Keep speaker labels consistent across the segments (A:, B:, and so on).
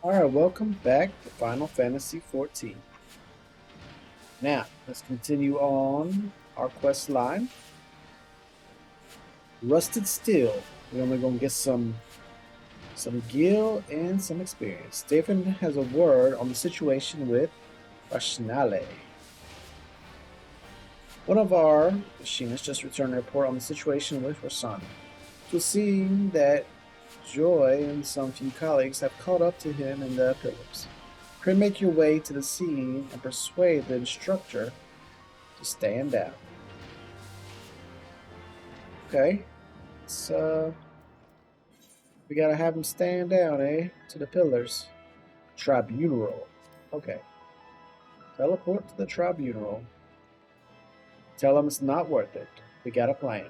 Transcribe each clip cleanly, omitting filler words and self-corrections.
A: Alright, welcome back to Final Fantasy XIV. Now, let's continue on our quest line. Rusted Steel. We're only going to get some gil and some experience. Stephen has a word on the situation with Rashnale. One of our machinists just returned a report on the situation with Rasan. It was seen that Joy and some few colleagues have caught up to him in the pillars. Pray make your way to the scene and persuade the instructor to stand down. Okay, so we gotta have him stand down, eh? To the pillars. Tribunal. Okay. Teleport to the tribunal. Tell him it's not worth it. We got a plan.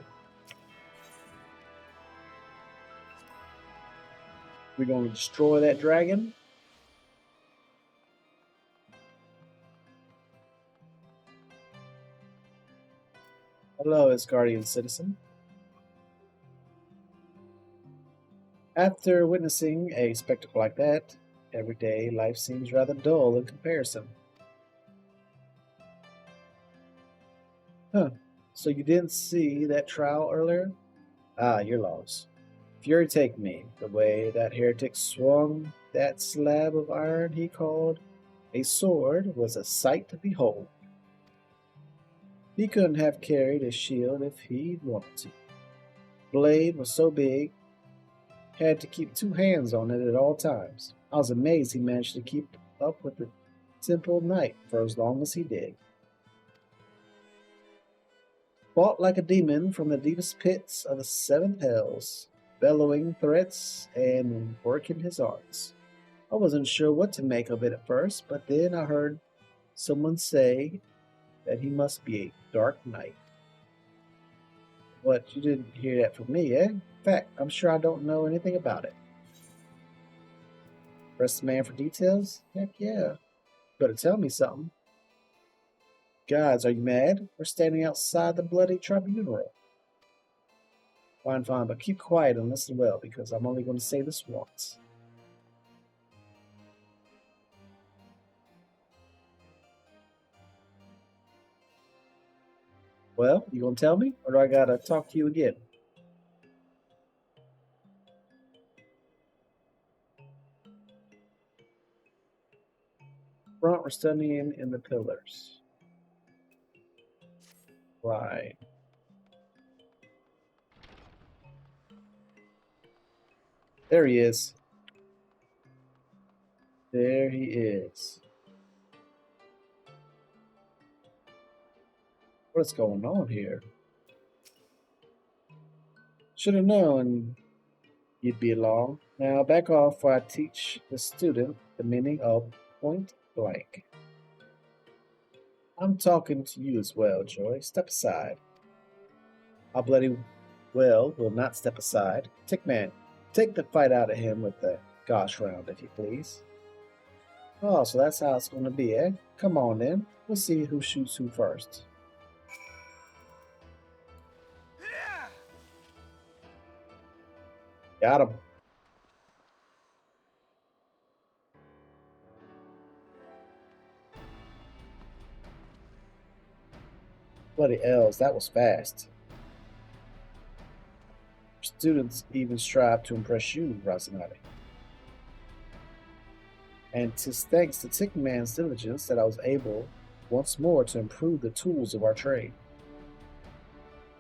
A: We're gonna destroy that dragon. Hello, Asgardian citizen. After witnessing a spectacle like that, everyday life seems rather dull in comparison. Huh. So you didn't see that trial earlier? Ah, you're lost. Fury take me, the way that heretic swung that slab of iron he called a sword was a sight to behold. He couldn't have carried a shield if he'd wanted to. Blade was so big, had to keep two hands on it at all times. I was amazed he managed to keep up with the Temple Knight for as long as he did. Fought like a demon from the deepest pits of the seventh hells, bellowing threats and working his arts. I wasn't sure what to make of it at first, but then I heard someone say that he must be a dark knight. What, you didn't hear that from me, eh? In fact, I'm sure I don't know anything about it. Press the man for details? Heck yeah. Better tell me something. Gods, are you mad? We're standing outside the bloody tribunal. Fine, fine, but keep quiet and listen well, because I'm only going to say this once. Well, you gonna tell me, or do I gotta talk to you again? Front, we're studying in the pillars. Right. There he is. There he is. What's going on here? Should have known you'd be along. Now back off while I teach the student the meaning of point blank. I'm talking to you as well, Joy. Step aside. I bloody well will not step aside. Tickman, take the fight out of him with the gosh round, if you please. Oh, so that's how it's going to be, eh? Come on then. We'll see who shoots who first. Got him. Bloody elves, that was fast. Students even strive to impress you, Rasanati. And 'tis thanks to Tickman's diligence that I was able once more to improve the tools of our trade.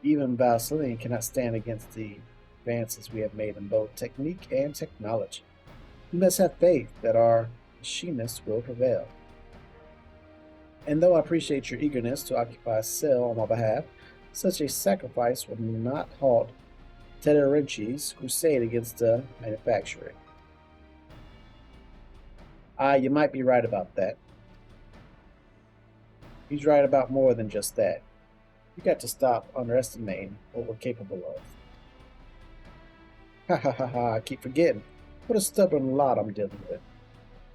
A: Even Valseline cannot stand against the advances we have made in both technique and technology. We must have faith that our machinists will prevail. And though I appreciate your eagerness to occupy a cell on my behalf, such a sacrifice would not halt Tederinci's crusade against manufacturing. You might be right about that. He's right about more than just that. You got to stop underestimating what we're capable of. Ha ha ha ha, I keep forgetting. What a stubborn lot I'm dealing with.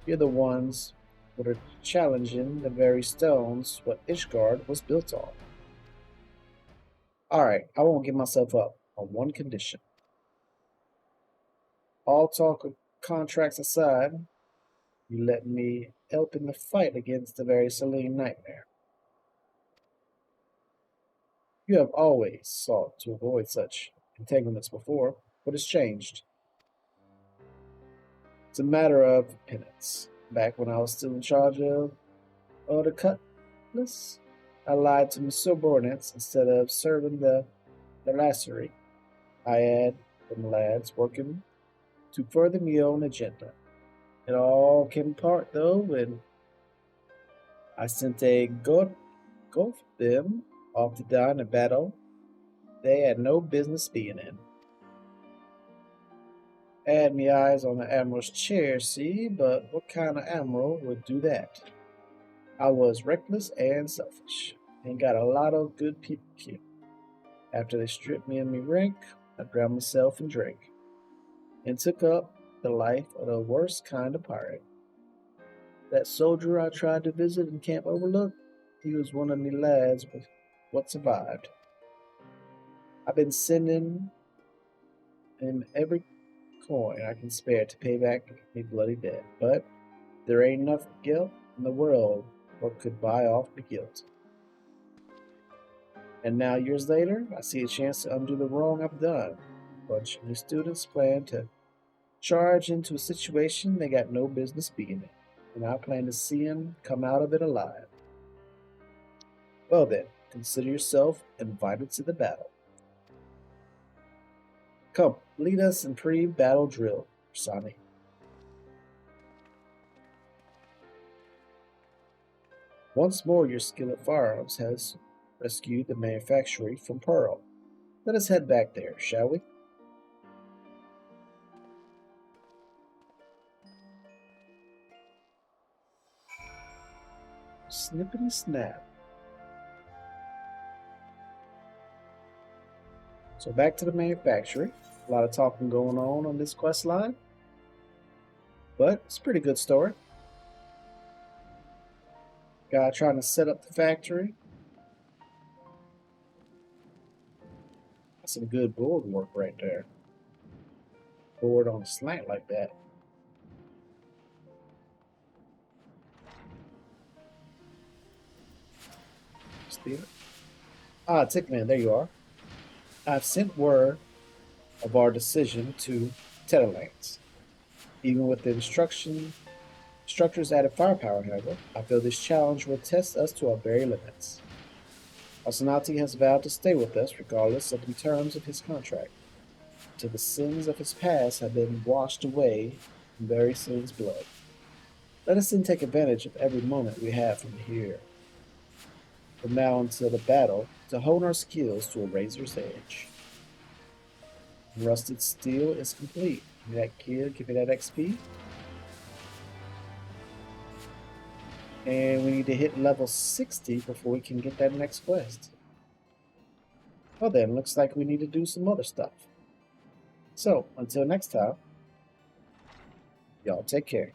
A: You're the ones that are challenging the very stones what Ishgard was built on. Alright, I won't give myself up on one condition. All talk of contracts aside, You let me help in the fight against the very Selene nightmare. You have always sought to avoid such entanglements before. What has changed? It's a matter of penance. Back when I was still in charge of the cutlass, I lied to my subordinates instead of serving the lassery. I had them lads working to further my own agenda. It all came apart, though, when I sent a gulf them off to die in a battle they had no business being in. I had me eyes on the admiral's chair, see, but what kind of admiral would do that? I was reckless and selfish, and got a lot of good people killed. After they stripped me of my rank, I drowned myself in drink, and took up the life of the worst kind of pirate. That soldier I tried to visit in Camp Overlook, he was one of me lads with what survived. I've been sending him every coin I can spare to pay back me bloody debt, but there ain't enough guilt in the world what could buy off the guilt. And now, years later, I see a chance to undo the wrong I've done. A bunch of new students plan to charge into a situation they got no business being in, and I plan to see them come out of it alive. Well then, consider yourself invited to the battle. Come, lead us in pre-battle drill, Sani. Once more, your skill at firearms has rescued the manufactory from Pearl. Let us head back there, shall we? Snippity snap. So back to the manufactory. A lot of talking going on this quest line, but it's a pretty good story. Guy trying to set up the factory. That's some good board work right there. Board on a slant like that. Steal it. Ah, Tickman, there you are. I've sent word of our decision to Tetherlands. Even with the instructor's added firepower, however, I feel this challenge will test us to our very limits. Asenati has vowed to stay with us regardless of the terms of his contract, till the sins of his past have been washed away in Barry's blood. Let us then take advantage of every moment we have from here, from now until the battle, to hone our skills to a razor's edge. Rusted steel is complete. Give me that kid, give me that XP. And we need to hit level 60 before we can get that next quest. Well then, looks like we need to do some other stuff. So, until next time, y'all take care.